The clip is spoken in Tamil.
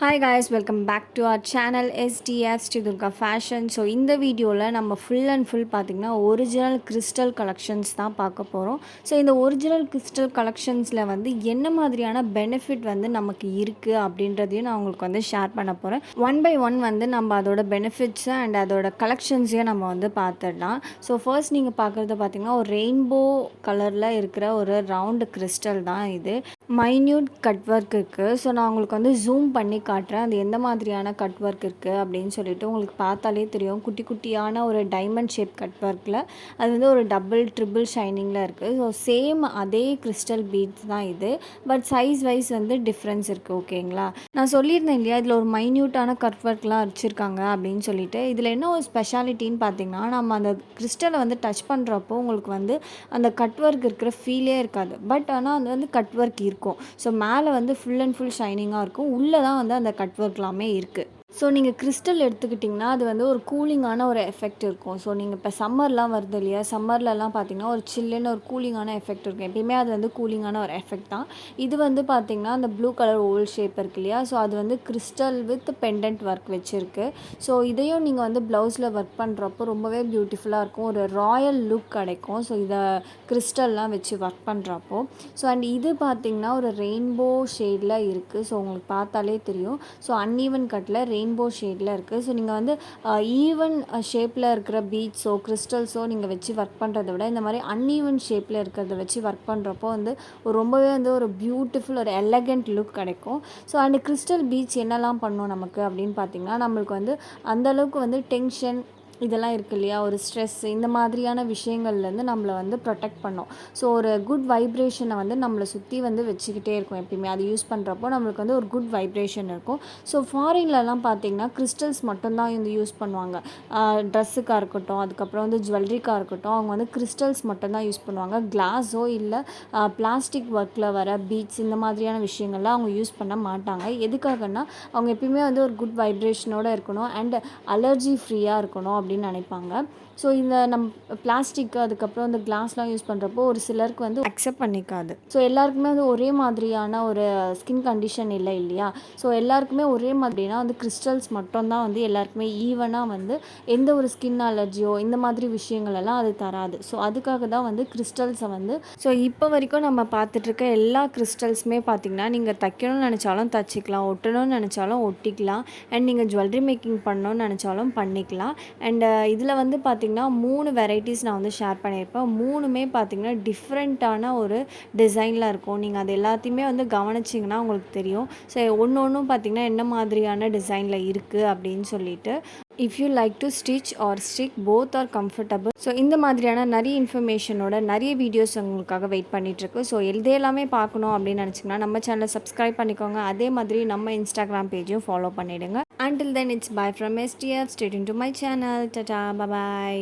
Hi guys, welcome back to our channel STF sridurgafashion. So இந்த வீடியோவில் நம்ம ஃபுல் அண்ட் ஃபுல் பார்த்திங்கன்னா ஒரிஜினல் கிறிஸ்டல் கலெக்ஷன்ஸ் தான் பார்க்க போகிறோம். ஸோ இந்த ஒரிஜினல் கிறிஸ்டல் கலெக்ஷன்ஸில் வந்து என்ன மாதிரியான பெனிஃபிட் வந்து நமக்கு இருக்குது அப்படின்றதையும் நான் உங்களுக்கு வந்து ஷேர் பண்ண போகிறேன். ஒன் பை ஒன் வந்து நம்ம அதோட பெனிஃபிட்ஸை அண்ட் அதோட கலெக்ஷன்ஸையும் நம்ம வந்து பார்த்துடலாம். ஸோ ஃபர்ஸ்ட் நீங்கள் பார்க்குறது பார்த்திங்கன்னா ஒரு ரெயின்போ கலரில் இருக்கிற ஒரு ரவுண்டு கிறிஸ்டல் தான் இது. மைன்யூட் கட் ஒர்க் இருக்குது. ஸோ நான் உங்களுக்கு வந்து ஜூம் பண்ணி காட்டுறேன் அது எந்த மாதிரியான கட் ஒர்க் இருக்குது அப்படின்னு சொல்லிட்டு உங்களுக்கு பார்த்தாலே தெரியும். குட்டி குட்டியான ஒரு டைமண்ட் ஷேப் கட் ஒர்க்கில் அது வந்து ஒரு டபுள் ட்ரிபிள் ஷைனிங்கில் இருக்குது. ஸோ சேம் அதே கிறிஸ்டல் பீட்ஸ் தான் இது, பட் சைஸ் வைஸ் வந்து டிஃப்ரென்ஸ் இருக்குது. ஓகேங்களா, நான் சொல்லியிருந்தேன் இல்லையா இதில் ஒரு மைன்யூட்டான கட் ஒர்க்லாம் வச்சுருக்காங்க அப்படின்னு சொல்லிட்டு. இதில் என்ன ஒரு ஸ்பெஷாலிட்டின்னு பார்த்தீங்கன்னா, நம்ம அந்த கிறிஸ்டலை வந்து டச் பண்ணுறப்போ உங்களுக்கு வந்து அந்த கட் ஒர்க் இருக்கிற ஃபீலே இருக்காது. பட் ஆனால் அது வந்து கட் ஒர்க் இருக்கும். ஸோ மேலே வந்து ஃபுல் அண்ட் ஃபுல் ஷைனிங்காக இருக்கும். உள்ளே தான் வந்து அந்த கட் ஒர்க் எல்லாமே இருக்குது. ஸோ நீங்கள் கிறிஸ்டல் எடுத்துக்கிட்டிங்கன்னா அது வந்து ஒரு கூலிங்கான ஒரு எஃபெக்ட் இருக்கும். ஸோ நீங்கள் இப்போ சம்மர்லாம் வருது இல்லையா, சம்மர்லலாம் பார்த்திங்கன்னா ஒரு சில்லுன்னு ஒரு கூலிங்கான எஃபெக்ட் இருக்கும். எப்பயுமே அது வந்து கூலிங்கான ஒரு எஃபெக்ட் தான். இது வந்து பார்த்திங்கன்னா அந்த ப்ளூ கலர் ஓல் ஷேப் இருக்கு இல்லையா, ஸோ அது வந்து கிறிஸ்டல் வித் பெண்டன்ட் ஒர்க் வச்சுருக்கு. ஸோ இதையும் நீங்கள் வந்து ப்ளவுஸில் ஒர்க் பண்ணுறப்போ ரொம்பவே பியூட்டிஃபுல்லாக இருக்கும், ஒரு ராயல் லுக் கிடைக்கும். ஸோ இதை கிறிஸ்டல்லாம் வச்சு ஒர்க் பண்ணுறப்போ. ஸோ அண்ட் இது பார்த்திங்கன்னா ஒரு ரெயின்போ ஷேடில் இருக்குது. ஸோ உங்களுக்கு பார்த்தாலே தெரியும். ஸோ அன்ஈவன் கட்டில் ரெயின்போ ஷேடில் இருக்குது. ஸோ நீங்கள் வந்து ஈவன் ஷேப்பில் இருக்கிற பீட்ஸோ கிறிஸ்டல்ஸோ நீங்கள் வச்சு ஒர்க் பண்ணுறதை விட இந்த மாதிரி அன்ஈவன் ஷேப்பில் இருக்கிறத வச்சு ஒர்க் பண்ணுறப்போ வந்து ரொம்பவே வந்து ஒரு பியூட்டிஃபுல் ஒரு எலகண்ட் லுக் கிடைக்கும். ஸோ அண்ட் கிறிஸ்டல் பீட்ஸ் என்னெல்லாம் பண்ணும் நமக்கு அப்படின்னு பார்த்தீங்கன்னா, நம்மளுக்கு வந்து அந்தளவுக்கு வந்து டென்ஷன் இதெல்லாம் இருக்குது இல்லையா, ஒரு ஸ்ட்ரெஸ் இந்த மாதிரியான விஷயங்கள்லேருந்து நம்மளை வந்து ப்ரொடெக்ட் பண்ணோம். ஸோ ஒரு குட் வைப்ரேஷனை வந்து நம்மளை சுற்றி வந்து வச்சுக்கிட்டே இருக்கும். எப்பயுமே அது யூஸ் பண்ணுறப்போ நம்மளுக்கு வந்து ஒரு குட் வைப்ரேஷன் இருக்கும். ஸோ ஃபாரின்லலாம் பார்த்திங்கன்னா கிறிஸ்டல்ஸ் மட்டும்தான் வந்து யூஸ் பண்ணுவாங்க. ட்ரெஸ்ஸுக்காக இருக்கட்டும், அதுக்கப்புறம் வந்து ஜுவல்லரிக்காக இருக்கட்டும், அவங்க வந்து கிறிஸ்டல்ஸ் மட்டும்தான் யூஸ் பண்ணுவாங்க. கிளாஸோ இல்லை பிளாஸ்டிக் ஒர்க்கில் வர பீட்ஸ் இந்த மாதிரியான விஷயங்கள்லாம் அவங்க யூஸ் பண்ண மாட்டாங்க. எதுக்காகன்னா அவங்க எப்பயுமே வந்து ஒரு குட் வைப்ரேஷனோடு இருக்கணும் அண்ட் அலர்ஜி ஃப்ரீயாக இருக்கணும் அப்படின்னு நினைப்பாங்க. ஸோ இந்த பிளாஸ்டிக்கு அதுக்கப்புறம் இந்த கிளாஸ்லாம் யூஸ் பண்ணுறப்போ ஒரு சிலருக்கு வந்து அக்செப்ட் பண்ணிக்காது. ஸோ எல்லாருக்குமே வந்து ஒரே மாதிரியான ஒரு ஸ்கின் கண்டிஷன் இல்லை இல்லையா. ஸோ எல்லாருக்குமே ஒரே மாதிரினா வந்து கிறிஸ்டல்ஸ் மட்டும்தான் வந்து எல்லாருக்குமே ஈவனாக வந்து எந்த ஒரு ஸ்கின் அலர்ஜியோ இந்த மாதிரி விஷயங்கள் எல்லாம் அது தராது. ஸோ அதுக்காக தான் வந்து கிறிஸ்டல்ஸை வந்து ஸோ இப்போ வரைக்கும் நம்ம பார்த்துட்ருக்க எல்லா கிறிஸ்டல்ஸுமே பார்த்திங்கன்னா நீங்கள் தைக்கணும்னு நினச்சாலும் தைச்சிக்கலாம், ஒட்டணும்னு நினச்சாலும் ஒட்டிக்கலாம், அண்ட் நீங்கள் ஜுவல்லரி மேக்கிங் பண்ணணும்னு நினச்சாலும் பண்ணிக்கலாம். அண்ட் இதில் வந்து பார்த்திங்கன்னா 3 வெரைட்டிஸ் நான் வந்து ஷேர் பண்ணியிருப்பேன். 3மே பார்த்திங்கன்னா டிஃப்ரெண்ட்டான ஒரு டிசைனில் இருக்கும். நீங்கள் அது எல்லாத்தையுமே வந்து கவனிச்சிங்கன்னா உங்களுக்கு தெரியும். ஸோ ஒன்றும் பார்த்திங்கன்னா என்ன மாதிரியான டிசைனில் இருக்குது அப்படின்னு சொல்லிட்டு. If you like to stitch or stick both are comfortable. So இந்த மாதிரியான நிறைய இன்ஃபர்மேஷனோட நிறைய வீடியோஸ் உங்களுக்காக வெயிட் பண்ணிகிட்ருக்கு. ஸோ எல்லாம் பார்க்கணும் அப்படின்னு நினச்சிங்கன்னா நம்ம சேனலை சப்ஸ்கிரைப் பண்ணிக்கோங்க. அதே மாதிரி நம்ம இன்ஸ்டாகிராம் பேஜையும் ஃபாலோ பண்ணிவிடுங்க. Until then, it's bye from STF. Stay tuned to my channel. Tata, bye bye.